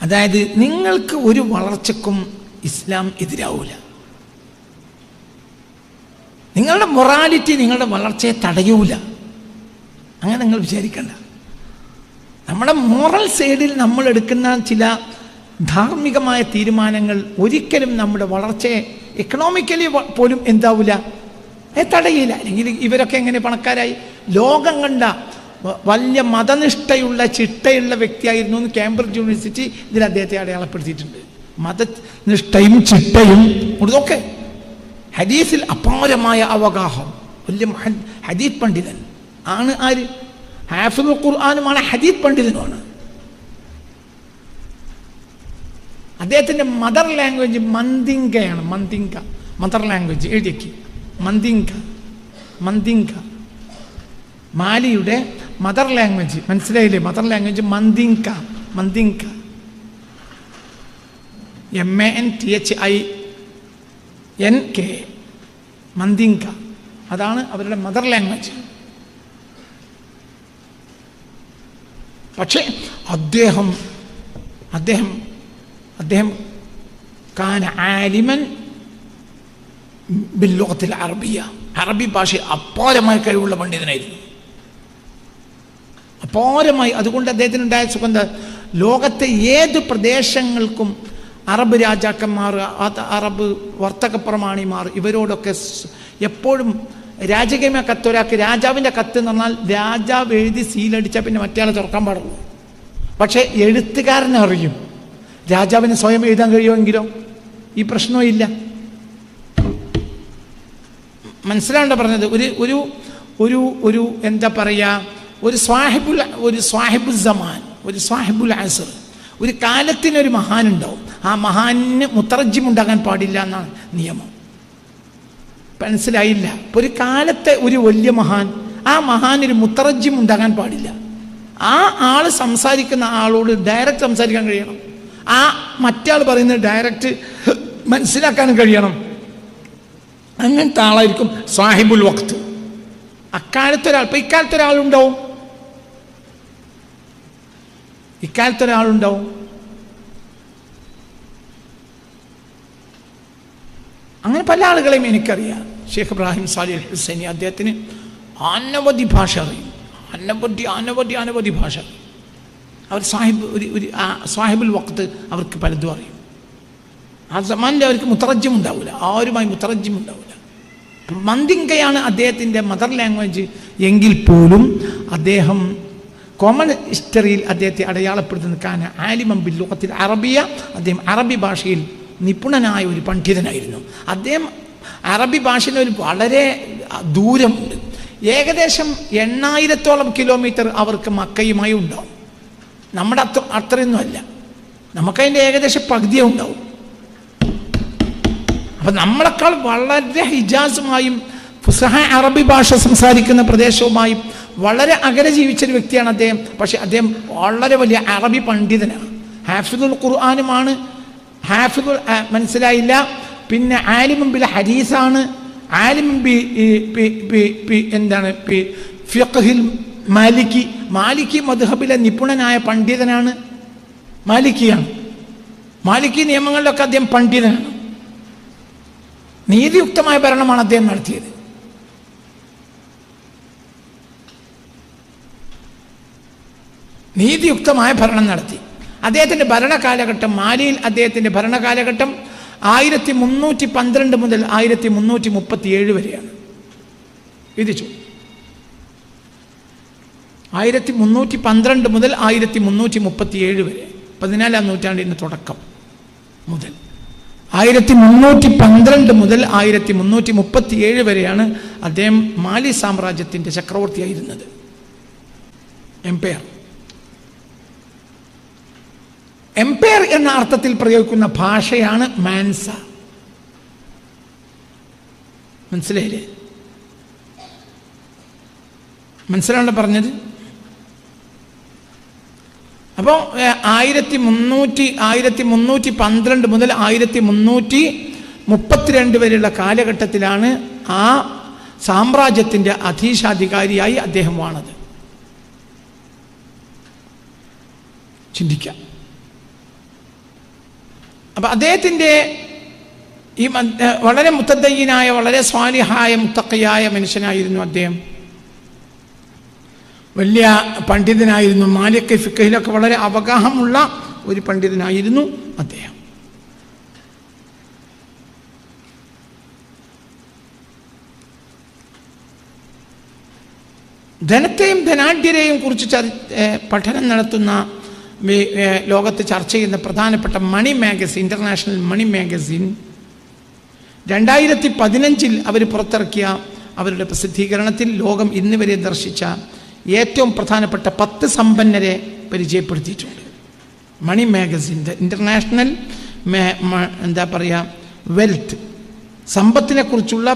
അതായത് നിങ്ങൾക്ക് ഒരു വളർച്ചക്കും ഇസ്ലാം എതിരാവൂല. നിങ്ങളുടെ മൊറാലിറ്റി നിങ്ങളുടെ വളർച്ചയെ തടയൂല. അങ്ങനെ നിങ്ങൾ വിചാരിക്കണ്ട. നമ്മുടെ മോറൽ സൈഡിൽ നമ്മൾ എടുക്കുന്ന ചില ധാർമ്മികമായ തീരുമാനങ്ങൾ ഒരിക്കലും നമ്മുടെ വളർച്ചയെ എക്കണോമിക്കലി പോലും എന്താവില്ല, തടയില്ല. അല്ലെങ്കിൽ ഇവരൊക്കെ എങ്ങനെ പണക്കാരായി? ലോകം കണ്ട വലിയ മതനിഷ്ഠയുള്ള ചിട്ടയുള്ള വ്യക്തിയായിരുന്നു എന്ന് കാംബ്രിഡ്ജ് യൂണിവേഴ്സിറ്റി ഇതിൽ അദ്ദേഹത്തെ അടയാളപ്പെടുത്തിയിട്ടുണ്ട്. മതനിഷ്ഠയും ചിട്ടയും ഇതൊക്കെ. ഹദീസിൽ അപാരമായ അവഗാഹം. വലിയ ഹദീസ് പണ്ഡിതൻ ആണ്. ആര്? ഹാഫിദുൽ ഖുർആനുമാണ്, ഹദീസ് പണ്ഡിതനുമാണ്. അദ്ദേഹത്തിൻ്റെ മദർ ലാംഗ്വേജ് മന്ദിങ്കയാണ്. മന്ദിങ്ക മദർ ലാംഗ്വേജ് എഴുതിയേക്ക്. മന്ദിങ്ക മാലിയുടെ മദർ ലാംഗ്വേജ് മനസ്സിലായില്ലേ? Mother language Mandinka. MANTHINK Mandinka. അതാണ് അവരുടെ മദർ ലാംഗ്വേജ്. പക്ഷേ അദ്ദേഹം കാന ആലിമൻ ബില്ലുഗത്തിൽ അറബിയ. അറബി ഭാഷ അപാരമായ കഴിവുള്ള പണ്ഡിതനായിരുന്നു. അപാരമായി. അതുകൊണ്ട് അദ്ദേഹത്തിനുണ്ടായ സുഗന്ധ ലോകത്തെ ഏത് പ്രദേശങ്ങൾക്കും അറബ് രാജാക്കന്മാർ, അറബ് വർത്തക പ്രമാണിമാർ ഇവരോടൊക്കെ എപ്പോഴും രാജകീയ കത്ത്, ഒരാൾക്ക് രാജാവിൻ്റെ കത്ത് എന്ന് പറഞ്ഞാൽ രാജാവ് എഴുതി സീലടിച്ചാൽ പിന്നെ മറ്റേ തുറക്കാൻ പാടുള്ളൂ. പക്ഷേ എഴുത്തുകാരനെ അറിയും. രാജാവിന് സ്വയം എഴുതാൻ കഴിയുമെങ്കിലോ ഈ പ്രശ്നവും മനസ്സിലാണ്ട പറഞ്ഞത്. ഒരു ഒരു ഒരു എന്താ പറയുക, ഒരു സ്വാഹിബുൽ സമാൻ, ഒരു സ്വാഹിബുൽ അസർ. ഒരു കാലത്തിനൊരു മഹാനുണ്ടാവും. ആ മഹാനിന് മുത്തറജ്ജിം ഉണ്ടാകാൻ പാടില്ല എന്നാണ് നിയമം. മനസ്സിലായില്ല? ഒരു കാലത്തെ ഒരു വലിയ മഹാൻ, ആ മഹാനൊരു മുത്തറജ്ജിം ഉണ്ടാകാൻ പാടില്ല. ആ ആൾ സംസാരിക്കുന്ന ആളോട് ഡയറക്റ്റ് സംസാരിക്കാൻ കഴിയണം. ആ മറ്റാൾ പറയുന്നത് ഡയറക്റ്റ് മനസ്സിലാക്കാനും കഴിയണം. അങ്ങനത്തെ ആളായിരിക്കും സാഹിബുൽ വഖ്ത്. അക്കാലത്തൊരാൾ, ഇപ്പം ഇക്കാലത്തൊരാളുണ്ടാവും. അങ്ങനെ പല ആളുകളെയും എനിക്കറിയാം. ഷെയ്ഖ് ഇബ്രാഹിം സാലിഹ് അൽ ഹുസൈനി, അദ്ദേഹത്തിന് അനവധി ഭാഷ അറിയും. അനവധി ഭാഷ. അവർ സാഹിബുൽ വഖ്ത് അവർക്ക് പലതും അറിയും. ആ സമാനിൽ അവർക്ക് മുത്തറജ്ജിം ഉണ്ടാവില്ല. ആരുമായി മുത്തറജ്ജിം ഉണ്ടാവില്ല. മന്ദിങ്കയാണ് അദ്ദേഹത്തിൻ്റെ മദർ ലാംഗ്വേജ് എങ്കിൽ പോലും അദ്ദേഹം കോമൺ ഹിസ്റ്ററിയിൽ അദ്ദേഹത്തെ അടയാളപ്പെടുത്തുന്ന കാന ആലിമൻ ബിൽ ലുഗത്തിൽ അറബിയ. അദ്ദേഹം അറബി ഭാഷയിൽ നിപുണനായ ഒരു പണ്ഡിതനായിരുന്നു. അദ്ദേഹം അറബി ഭാഷയിൽ ഒരു വളരെ ദൂരമുണ്ട്. ഏകദേശം 8,000-ഓളം കിലോമീറ്റർ അവർക്ക് മക്കയുമായി ഉണ്ടാവും. നമ്മുടെ അത്രയൊന്നും അല്ല. നമുക്കതിൻ്റെ ഏകദേശം പകുതിയേ ഉണ്ടാവും. അപ്പം നമ്മളെക്കാൾ വളരെ ഹിജാസുമായും ഫുസഹ അറബി ഭാഷ സംസാരിക്കുന്ന പ്രദേശവുമായും വളരെ അകലെ ജീവിച്ചൊരു വ്യക്തിയാണ് അദ്ദേഹം. പക്ഷെ അദ്ദേഹം വളരെ വലിയ അറബി പണ്ഡിതനാണ്. ഹാഫിദുൽ ഖുർആനുമാണ്. ഹാഫിദുൽ മനസ്സിലായില്ല. പിന്നെ ആലിമും ബിൽ ഹദീസാണ്. ആലിമും എന്താണ് ഫിഖ്ഹിൽ മാലിക്കി മദ്ഹബിലെ നിപുണനായ പണ്ഡിതനാണ്. മാലിക്കിയാണ്. മാലിക്കി നിയമങ്ങളിലൊക്കെ അദ്ദേഹം പണ്ഡിതനാണ്. നീതിയുക്തമായ ഭരണമാണ് അദ്ദേഹം നടത്തിയത്. നീതിയുക്തമായ ഭരണം നടത്തി. അദ്ദേഹത്തിൻ്റെ ഭരണകാലഘട്ടം, മാലിയിൽ അദ്ദേഹത്തിൻ്റെ ഭരണകാലഘട്ടം 1312 മുതൽ 1337 വരെയാണ്. വിധിച്ചു 1312 മുതൽ 1337 വരെ, 14-ാം നൂറ്റാണ്ടിൻ്റെ തുടക്കം മുതൽ 1312 മുതൽ 1337 വരെയാണ് അദ്ദേഹം മാലി സാമ്രാജ്യത്തിൻ്റെ ചക്രവർത്തിയായിരുന്നത്. എംപയർ എന്ന അർത്ഥത്തിൽ പ്രയോഗിക്കുന്ന ഭാഷയാണ് മാൻസ. മനസ്സിലായില്ലേ? മനസ്സിലാണല്ലോ പറഞ്ഞത്. അപ്പോൾ 1312 മുതൽ 1332 വരെയുള്ള കാലഘട്ടത്തിലാണ് ആ സാമ്രാജ്യത്തിൻ്റെ അധീശാധികാരിയായി അദ്ദേഹം വാണത്. ചിന്തിക്കാം. അപ്പം അദ്ദേഹത്തിൻ്റെ ഈ വളരെ മുത്തദ്ദയ്യനായ, വളരെ സ്വാലിഹായ, മുത്തഖിയായ മനുഷ്യനായിരുന്നു അദ്ദേഹം. വലിയ പണ്ഡിതനായിരുന്നു. മാലിക് ഫിഖ്ഹിലൊക്കെ വളരെ അവഗാഹമുള്ള ഒരു പണ്ഡിതനായിരുന്നു അദ്ദേഹം. ധനത്തെയും ധനാഢ്യരെയും കുറിച്ച് പഠനം നടത്തുന്ന, ലോകത്ത് ചർച്ച ചെയ്യുന്ന പ്രധാനപ്പെട്ട മണി മാഗസിൻ, ഇന്റർനാഷണൽ മണി മാഗസിൻ 2015 അവർ പുറത്തിറക്കിയ അവരുടെ പ്രസിദ്ധീകരണത്തിൽ ലോകം ഇന്ന് വരെ ദർശിച്ച ഏറ്റവും പ്രധാനപ്പെട്ട 10 സമ്പന്നരെ പരിചയപ്പെടുത്തിയിട്ടുണ്ട്. മണി മാഗസിൻ, ഇന്റർനാഷണൽ എന്താ പറയുക, വെൽത്ത്, സമ്പത്തിനെ കുറിച്ചുള്ള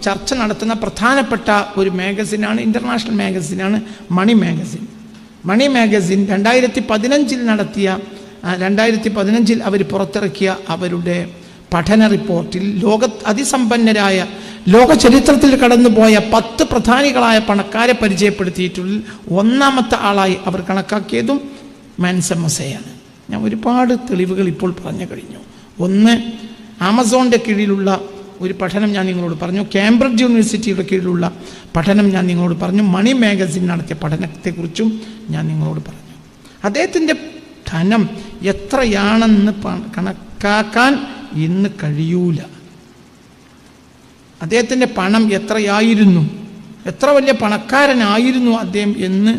ചർച്ച നടത്തുന്ന പ്രധാനപ്പെട്ട ഒരു മാഗസിനാണ്, ഇന്റർനാഷണൽ മാഗസിനാണ് മണി മാഗസിൻ. മണി മാഗസിൻ 2015 അവർ പുറത്തിറക്കിയ അവരുടെ പഠന റിപ്പോർട്ടിൽ അതിസമ്പന്നരായ ലോക ചരിത്രത്തിൽ കടന്നുപോയ 10 പ്രധാനികളായ പണക്കാരെ പരിചയപ്പെടുത്തിയിട്ടുള്ള ഒന്നാമത്തെ ആളായി അവർ കണക്കാക്കിയതും മാൻസ മൂസയാണ്. ഞാൻ ഒരുപാട് തെളിവുകൾ ഇപ്പോൾ പറഞ്ഞു കഴിഞ്ഞു. ഒന്ന്, ആമസോണിൻ്റെ കീഴിലുള്ള ഒരു പഠനം ഞാൻ നിങ്ങളോട് പറഞ്ഞു. കേംബ്രിഡ്ജ് യൂണിവേഴ്സിറ്റിയുടെ കീഴിലുള്ള പഠനം ഞാൻ നിങ്ങളോട് പറഞ്ഞു. മണി മാഗസിൻ നടത്തിയ പഠനത്തെക്കുറിച്ചും ഞാൻ നിങ്ങളോട് പറഞ്ഞു. അദ്ദേഹത്തിൻ്റെ ധനം എത്രയാണെന്ന് കണക്കാക്കാൻ ഇന്ന് കഴിയൂല. അദ്ദേഹത്തിൻ്റെ പണം എത്രയായിരുന്നു, എത്ര വലിയ പണക്കാരനായിരുന്നു അദ്ദേഹം എന്ന്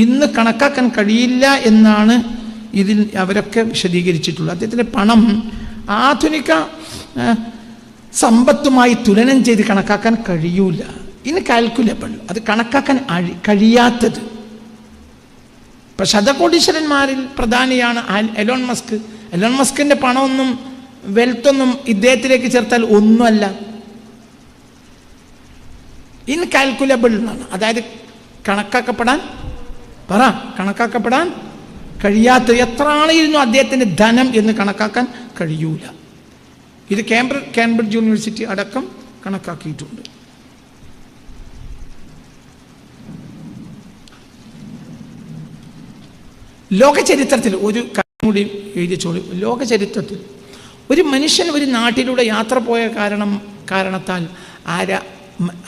ഇന്ന് കണക്കാക്കാൻ കഴിയില്ല എന്നാണ് ഇതിൽ അവരൊക്കെ വിശദീകരിച്ചിട്ടുള്ളത്. അദ്ദേഹത്തിൻ്റെ പണം ആധുനിക സമ്പത്തുമായി തുലനം ചെയ്ത് കണക്കാക്കാൻ കഴിയൂല. ഇൻകാൽക്കുലബിൾ, അത് കണക്കാക്കാൻ കഴിയാത്തത്. ഇപ്പം ശതകോടീശ്വരന്മാരിൽ പ്രധാനിയാണ് എലോൺ മസ്ക്. എലോൺ മസ്കിൻ്റെ പണമൊന്നും വെൽത്തൊന്നും ഇദ്ദേഹത്തിലേക്ക് ചേർത്താൽ ഒന്നുമല്ല. ഇൻകാൽക്കുലബിൾ എന്നാണ്, അതായത് കണക്കാക്കപ്പെടാൻ കഴിയാത്ത. എത്ര ആളായിരുന്നു അദ്ദേഹത്തിൻ്റെ ധനം എന്ന് കണക്കാക്കാൻ കഴിയൂല. ഇത് കേംബ്രിഡ്ജ് യൂണിവേഴ്സിറ്റി അടക്കം കണക്കാക്കിയിട്ടുണ്ട്. ലോക ചരിത്രത്തിൽ ഒരു കാര്യം കൂടി എഴുതിച്ചോളൂ. ലോക ചരിത്രത്തിൽ ഒരു മനുഷ്യൻ ഒരു നാട്ടിലൂടെ യാത്ര പോയ കാരണത്താൽ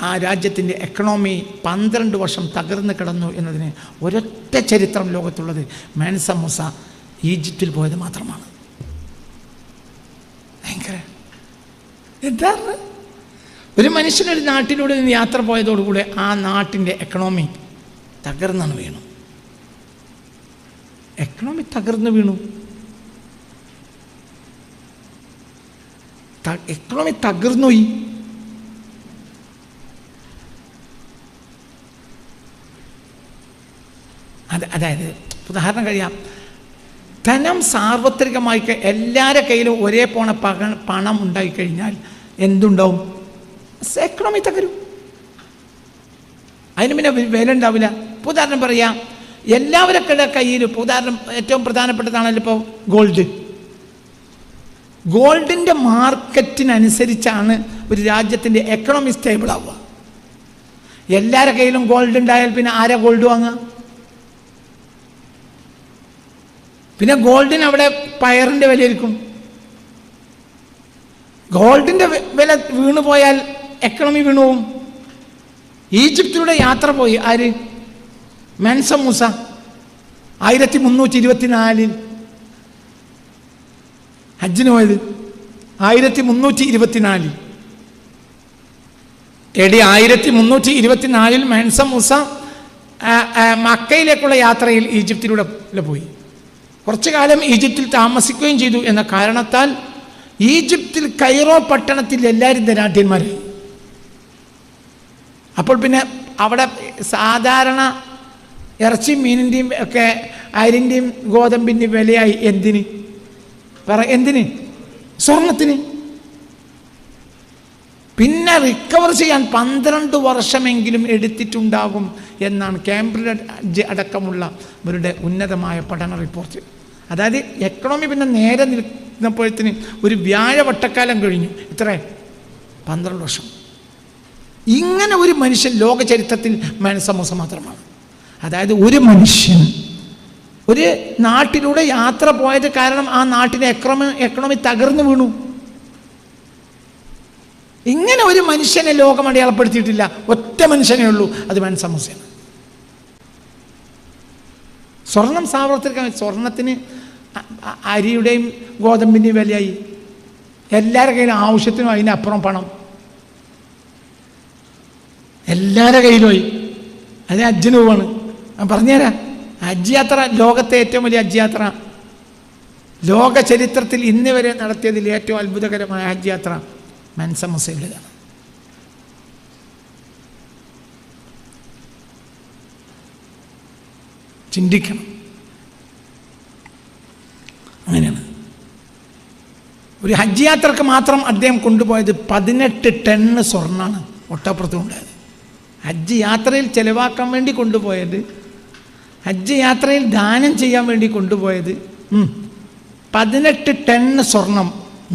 ആ രാജ്യത്തിൻ്റെ എക്കണോമി 12 വർഷം തകർന്നു കിടന്നു എന്നതിന് ഒരൊറ്റ ചരിത്രം ലോകത്തുള്ളത് മാൻസ മൂസ ഈജിപ്തിൽ പോയത് മാത്രമാണ്. ഭയങ്കര എന്താണ്, ഒരു മനുഷ്യനൊരു നാട്ടിലൂടെ നിന്ന് യാത്ര പോയതോടുകൂടെ ആ നാട്ടിൻ്റെ എക്കണോമി തകർന്നു വീണു. എക്കണോമി തകർന്നു വീണു. എക്കണോമി തകർന്നുപോയി. അതായത് ഉദാഹരണം കഴിയാം, ധനം സാർവത്രികമായി എല്ലാവരുടെ കയ്യിലും ഒരേ പോണ പണം ഉണ്ടായിക്കഴിഞ്ഞാൽ എന്തുണ്ടാവും? എക്കണോമി തകരും. അതിന് പിന്നെ വില ഉണ്ടാവില്ല. ഉദാഹരണം പറയാം, എല്ലാവരുടെ കയ്യിലും ഉദാഹരണം ഏറ്റവും പ്രധാനപ്പെട്ടതാണല്ലോ ഇപ്പോൾ ഗോൾഡ്. ഗോൾഡിൻ്റെ മാർക്കറ്റിനനുസരിച്ചാണ് ഒരു രാജ്യത്തിൻ്റെ എക്കണോമി സ്റ്റേബിൾ ആവുക. എല്ലാവരുടെ കയ്യിലും ഗോൾഡ് ഉണ്ടായാൽ പിന്നെ ആരാ ഗോൾഡ് വാങ്ങുക? പിന്നെ ഗോൾഡിന് അവിടെ പയറിൻ്റെ വിലയായിരിക്കും. ഗോൾഡിൻ്റെ വില വീണു പോയാൽ എക്കണോമി വീണു പോവും. ഈജിപ്തിലൂടെ യാത്ര പോയി ആര്? മെൻസ മൂസ 1324 ഹജ്ജിന് പോയത്. 1324 1324 മെൻസ മൂസ മക്കയിലേക്കുള്ള യാത്രയിൽ ഈജിപ്തിലൂടെ പോയി. കുറച്ചു കാലം ഈജിപ്തിൽ താമസിക്കുകയും ചെയ്തു. എന്ന കാരണത്താൽ ഈജിപ്തിൽ കൈറോ പട്ടണത്തിൽ എല്ലാവരും ധനാഢ്യന്മാരായി. അപ്പോൾ പിന്നെ അവിടെ സാധാരണ ഇറച്ചി മീനിൻ്റെയും ഒക്കെ അരിൻ്റെയും ഗോതമ്പിൻ്റെയും വിലയായി. എന്തിന്? സ്വർണത്തിന്. പിന്നെ റിക്കവർ ചെയ്യാൻ 12 വർഷമെങ്കിലും എടുത്തിട്ടുണ്ടാകും എന്നാണ് കേംബ്രിഡ്ജ് അടക്കമുള്ള ഇവരുടെ ഉന്നതമായ പഠന റിപ്പോർട്ട്. അതായത് എക്കണോമി പിന്നെ നേരെ നിൽക്കുന്നപ്പോഴത്തിന് ഒരു വ്യാഴവട്ടക്കാലം കഴിഞ്ഞു. എത്ര? 12 വർഷം. ഇങ്ങനെ ഒരു മനുഷ്യൻ ലോക ചരിത്രത്തിൽ മെൻസ മൂസ മാത്രമാണ്. അതായത് ഒരു മനുഷ്യൻ ഒരു നാട്ടിലൂടെ യാത്ര പോയത് കാരണം ആ നാട്ടിലെ എക്കണോമി തകർന്നു വീണു. ഇങ്ങനെ ഒരു മനുഷ്യനെ ലോകം അടയാളപ്പെടുത്തിയിട്ടില്ല. ഒറ്റ മനുഷ്യനേ ഉള്ളൂ, അത് മെൻസ മൂസയാണ്. സ്വർണം സാർവത്രിക. സ്വർണത്തിന് അരിയുടെയും ഗോതമ്പിൻ്റെയും വിലയായി. എല്ലാവരുടെ കയ്യിലും ആവശ്യത്തിനും അതിനപ്പുറം പണം എല്ലാവരുടെ കയ്യിലുമായി. അത് ഹജ്ജിന് പോവാണ്. ഞാൻ പറഞ്ഞുതരാം. ഹജ്ജ് യാത്ര ലോകത്തെ ഏറ്റവും വലിയ ഹജ്ജ് യാത്ര. ലോക ചരിത്രത്തിൽ ഇന്ന് വരെ നടത്തിയതിൽ ഏറ്റവും അത്ഭുതകരമായ ഹജ്ജ് യാത്ര മെൻസ മൂസയുടേതാണ്. ചിന്തിക്കണം. അങ്ങനെയാണ്. ഒരു ഹജ്ജ് യാത്രക്ക് മാത്രം അദ്ദേഹം കൊണ്ടുപോയത് 18 ടൺ സ്വർണ്ണമാണ് ഒട്ടപ്പുറത്തുണ്ടായത്. ഹജ്ജ് യാത്രയിൽ ചെലവാക്കാൻ വേണ്ടി കൊണ്ടുപോയത്, ഹജ്ജ് യാത്രയിൽ ദാനം ചെയ്യാൻ വേണ്ടി കൊണ്ടുപോയത് 18 ടൺ സ്വർണം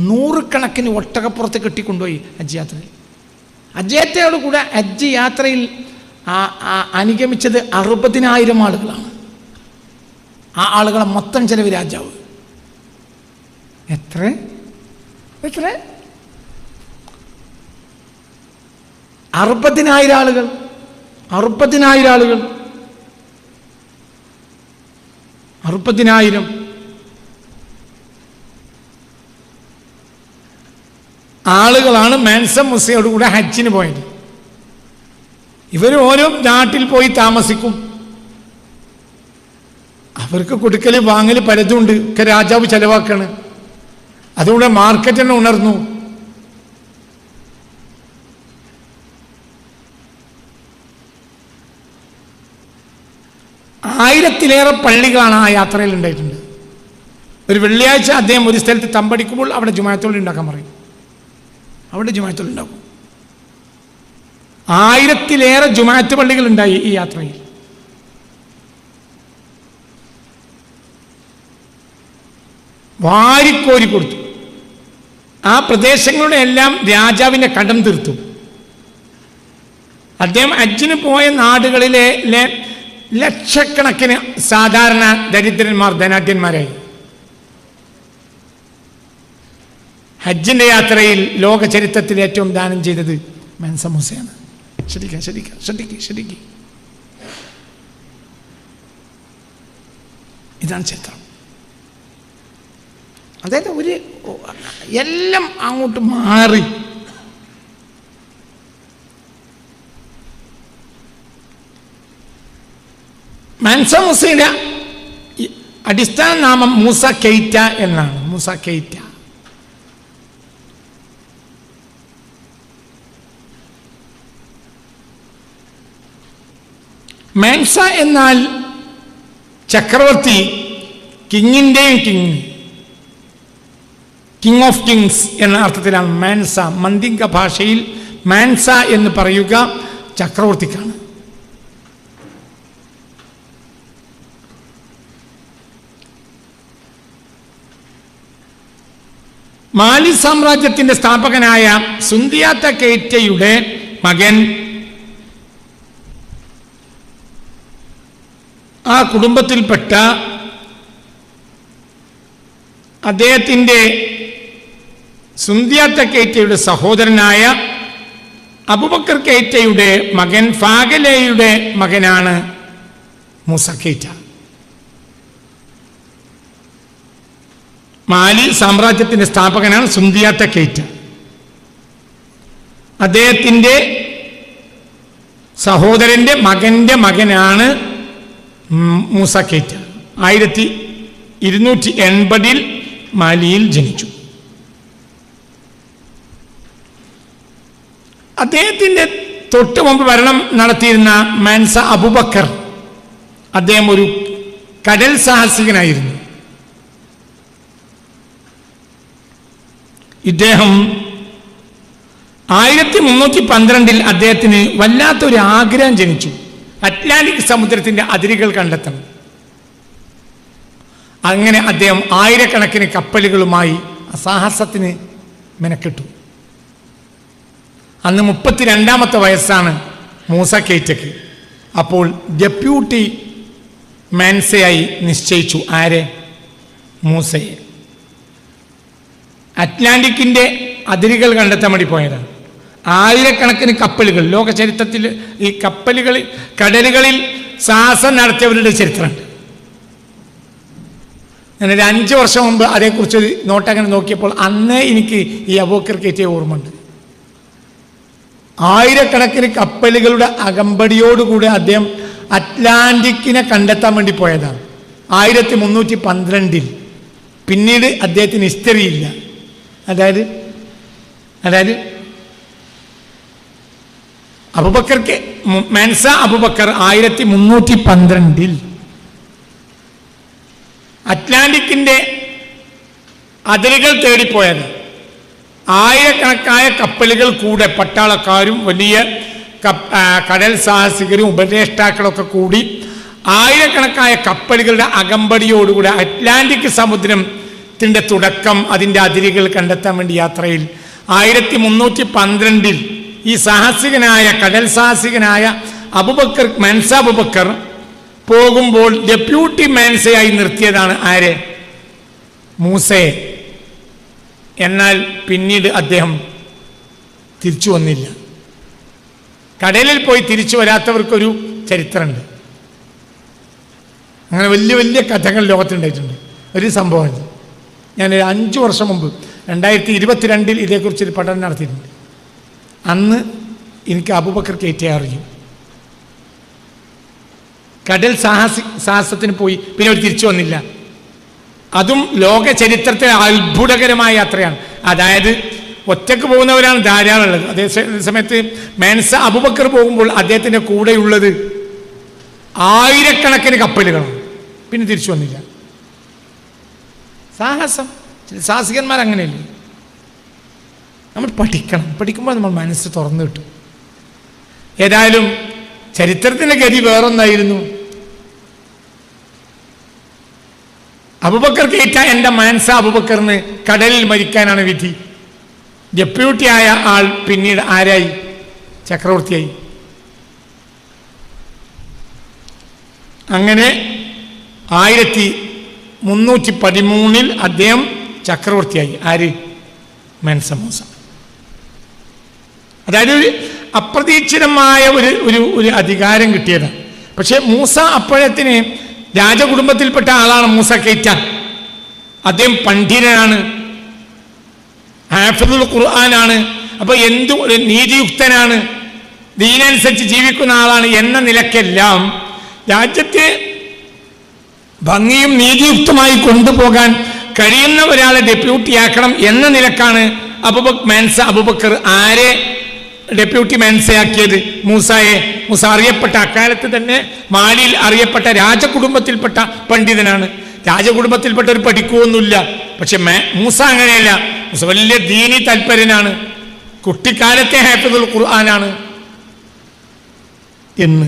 100 കണക്കിന് ഒട്ടകപ്പുറത്ത് കെട്ടിക്കൊണ്ടുപോയി ഹജ്ജ് യാത്രയിൽ. അദ്ദേഹത്തോട് കൂടെ ഹജ്ജ് യാത്രയിൽ അനുഗമിച്ചത് 60,000 ആളുകളാണ്. ആ ആളുകളെ മൊത്തം ചെലവ് രാജാവ്. എത്ര 60,000 ആളുകൾ. 60,000 ആളുകളാണ് മെൻസ മൂസയോട് കൂടെ ഹജ്ജിന് പോയത്. ഇവർ ഓരോ നാട്ടിൽ പോയി താമസിക്കും. അവർക്ക് കൊടുക്കൽ വാങ്ങൽ പലതുണ്ട്. ഒക്കെ രാജാവ് ചെലവാക്കാണ്. അതുകൊണ്ട് മാർക്കറ്റ് തന്നെ ഉണർന്നു. ആയിരത്തിലേറെ പള്ളികളാണ് ആ യാത്രയിൽ ഉണ്ടായിട്ടുണ്ട്. ഒരു വെള്ളിയാഴ്ച അദ്ദേഹം ഒരു സ്ഥലത്ത് തമ്പടിക്കുമ്പോൾ അവിടെ ജുമാഅത്തുൽ ഉണ്ടാക്കാൻ പറയും. അവിടെ ജുമാഅത്തുൽ ഉണ്ടാക്കും. 1000-ലേറെ ജുമാഅത്ത് പള്ളികൾ ഉണ്ടായി ഈ യാത്രയിൽ. വാരിക്കോരി കൊടുത്തു. ആ പ്രദേശങ്ങളുടെ എല്ലാം രാജാവിൻ്റെ കടം തീർത്തു. അദ്ദേഹം ഹജ്ജിന് പോയ നാടുകളിലെ ലക്ഷക്കണക്കിന് സാധാരണ ദരിദ്രന്മാർ ധനാഢ്യന്മാരായി. ഹജ്ജിൻ്റെ യാത്രയിൽ ലോക ചരിത്രത്തിൽ ഏറ്റവും ദാനം ചെയ്തത് മെൻസ മൂസയാണ്. ശ്രദ്ധിക്കുക. ഇതാണ് ചരിത്രം. അതായത് എല്ലാം അങ്ങോട്ട് മാറി. മെൻസ മൂസയുടെ അടിസ്ഥാന നാമം മൂസ കെയ്റ്റ എന്നാണ്. മൂസ കെയ്റ്റ. മെൻസ എന്നാൽ ചക്രവർത്തി കിങ്ങിൻ്റെയും കിങ് ഓഫ് കിങ്സ് എന്ന അർത്ഥത്തിലാണ് മാൻസ. മന്ദിങ്ക ഭാഷയിൽ മാൻസ എന്ന് പറയുക ചക്രവർത്തിക്കാണ്. മാലി സാമ്രാജ്യത്തിന്റെ സ്ഥാപകനായ സുന്ദിയാത്ത കെയ്റ്റയുടെ മകൻ ആ കുടുംബത്തിൽപ്പെട്ട അദ്ദേഹത്തിൻ്റെ സുന്ദിയാത്ത കെയ്റ്റയുടെ സഹോദരനായ അബൂബക്കർ കെയ്റ്റയുടെ മകൻ ഫാഗലയുടെ മകനാണ് മൂസ കെയ്റ്റ. മാലി സാമ്രാജ്യത്തിന്റെ സ്ഥാപകനാണ് സുന്ദിയാത്ത കെയ്റ്റ. അദ്ദേഹത്തിൻ്റെ സഹോദരന്റെ മകന്റെ മകനാണ് മൂസ കെയ്റ്റ. 1280 മാലിയിൽ ജനിച്ചു. അദ്ദേഹത്തിൻ്റെ തൊട്ട് മുമ്പ് ഭരണം നടത്തിയിരുന്ന മാൻസ അബൂബക്കർ, അദ്ദേഹം ഒരു കടൽ സാഹസികനായിരുന്നു. ഇദ്ദേഹം 1312 അദ്ദേഹത്തിന് വല്ലാത്തൊരു ആഗ്രഹം ജനിച്ചു. അറ്റ്ലാന്റിക് സമുദ്രത്തിന്റെ അതിരുകൾ കണ്ടെത്തണം. അങ്ങനെ അദ്ദേഹം ആയിരക്കണക്കിന് കപ്പലുകളുമായി സാഹസത്തിന് മെനക്കെട്ടു. അന്ന് 32ാമത്തെ വയസ്സാണ് മൂസ കെയ്റ്റയ്ക്ക്. അപ്പോൾ ഡെപ്യൂട്ടി മാൻസയായി നിശ്ചയിച്ചു. ആരെ? മൂസയെ. അറ്റ്ലാന്റിക്കിന്റെ അതിരുകൾ കണ്ടെത്താൻ വേണ്ടി പോയതാണ്. ആയിരക്കണക്കിന് കപ്പലുകൾ, ലോക ചരിത്രത്തിൽ ഈ കപ്പലുകളിൽ കടലുകളിൽ സാഹസം നടത്തിയവരുടെ ചരിത്രമുണ്ട്. ഞാനൊരു 5 വർഷം മുമ്പ് അതേക്കുറിച്ച് നോട്ടങ്ങനെ നോക്കിയപ്പോൾ അന്നേ എനിക്ക് ഈ അബൂബക്കർ കെയ്റ്റയെ ഓർമ്മയുണ്ട്. ആയിരക്കണക്കിന് കപ്പലുകളുടെ അകമ്പടിയോടുകൂടി അദ്ദേഹം അറ്റ്ലാന്റിക്കിനെ കണ്ടെത്താൻ വേണ്ടി പോയതാണ് 1312. പിന്നീട് അദ്ദേഹത്തിന് ഹിസ്റ്ററിയില്ല. അതായത് അബൂബക്കർക്ക് മാൻസ അബൂബക്കർ 1312 അറ്റ്ലാന്റിക്കിന്റെ അതിരുകൾ തേടിപ്പോയത്. ആയിരക്കണക്കായ കപ്പലുകൾ കൂടെ പട്ടാളക്കാരും വലിയ കടൽ സാഹസികരും ഉപദേഷ്ടാക്കളൊക്കെ കൂടി ആയിരക്കണക്കായ കപ്പലുകളുടെ അകമ്പടിയോടുകൂടി അറ്റ്ലാന്റിക് സമുദ്രത്തിന്റെ തുടക്കം, അതിൻ്റെ അതിരുകൾ കണ്ടെത്താൻ വേണ്ടി യാത്രയിൽ 1312 ഈ സാഹസികനായ കടൽ സാഹസികനായ അബൂബക്കർ, മാൻസ അബൂബക്കർ പോകുമ്പോൾ ഡെപ്യൂട്ടി മാൻസയായി നിർത്തിയതാണ് ആരെ? മൂസയെ. എന്നാൽ പിന്നീട് അദ്ദേഹം തിരിച്ചു വന്നില്ല. കടലിൽ പോയി തിരിച്ചു വരാത്തവർക്കൊരു ചരിത്രമുണ്ട്. അങ്ങനെ വലിയ വലിയ കഥകൾ ലോകത്തുണ്ടായിട്ടുണ്ട്. ഒരു സംഭവമുണ്ട്. ഞാൻ 5 വർഷം മുമ്പ് 2022 ഇതേക്കുറിച്ചൊരു പഠനം നടത്തിയിട്ടുണ്ട്. അന്ന് എനിക്ക് അബൂബക്കർ കെയ്റ്റയെ അറിയും. കടൽ സാഹസത്തിന് പോയി, പിന്നെ അവർ തിരിച്ചു വന്നില്ല. അതും ലോക ചരിത്രത്തിലെ അത്ഭുതകരമായ യാത്രയാണ്. അതായത് ഒറ്റക്ക് പോകുന്നവരാണ് ധാരാളം ഉള്ളത്. അതേ സമയത്ത് മാൻസ അബൂബക്കർ പോകുമ്പോൾ അദ്ദേഹത്തിൻ്റെ കൂടെയുള്ളത് ആയിരക്കണക്കിന് കപ്പലുകളാണ്. പിന്നെ തിരിച്ചു വന്നില്ല. സാഹസം, ചില സാഹസികന്മാർ അങ്ങനെയല്ലേ. നമ്മൾ പഠിക്കുമ്പോൾ നമ്മൾ മനസ്സ് തുറന്നു കിട്ടും. ഏതായാലും ചരിത്രത്തിൻ്റെ ഗതി വേറൊന്നായിരുന്നു. അബൂബക്കർ കെയ്റ്റ എൻ്റെ മാൻസ അബൂബക്കറിന് കടലിൽ മരിക്കാനാണ് വിധി. ഡെപ്യൂട്ടിയായ ആൾ പിന്നീട് ആരായി? ചക്രവർത്തിയായി. അങ്ങനെ 1313 അദ്ദേഹം ചക്രവർത്തിയായി. ആര്? മാൻസ മൂസ. അതായത് അപ്രതീക്ഷിതമായ ഒരു അധികാരം കിട്ടിയതാണ്. പക്ഷെ മൂസ അപ്പോഴത്തിന് രാജകുടുംബത്തിൽപ്പെട്ട ആളാണ് മൂസ കെയ്റ്റ. അദ്ദേഹം പണ്ഡിതനാണ്, ഹാഫിദുൽ ഖുർആനാണ്. അപ്പൊ നീതിയുക്തനാണ്, ദീനനുസരിച്ച് ജീവിക്കുന്ന ആളാണ് എന്ന നിലക്കെല്ലാം രാജ്യത്തെ ഭംഗിയും നീതിയുക്തമായി കൊണ്ടുപോകാൻ കഴിയുന്ന ഒരാളെ ഡെപ്യൂട്ടിയാക്കണം എന്ന നിലക്കാണ് മാൻസ അബൂബക്കർ ആരെ ഡെപ്യൂട്ടി മാൻസയാക്കിയത്? മൂസയെ. മൂസ അറിയപ്പെട്ട, അക്കാലത്ത് തന്നെ മാലിയിൽ അറിയപ്പെട്ട രാജകുടുംബത്തിൽപ്പെട്ട പണ്ഡിതനാണ്. രാജകുടുംബത്തിൽപ്പെട്ടവർ പഠിക്കുകയൊന്നുമില്ല. പക്ഷെ മൂസ അങ്ങനെയല്ല. മൂസ വലിയ ദീനി തൽപരനാണ്, കുട്ടിക്കാലത്തെ ഹാഫിദുൽ ഖുർആനാണ് എന്ന്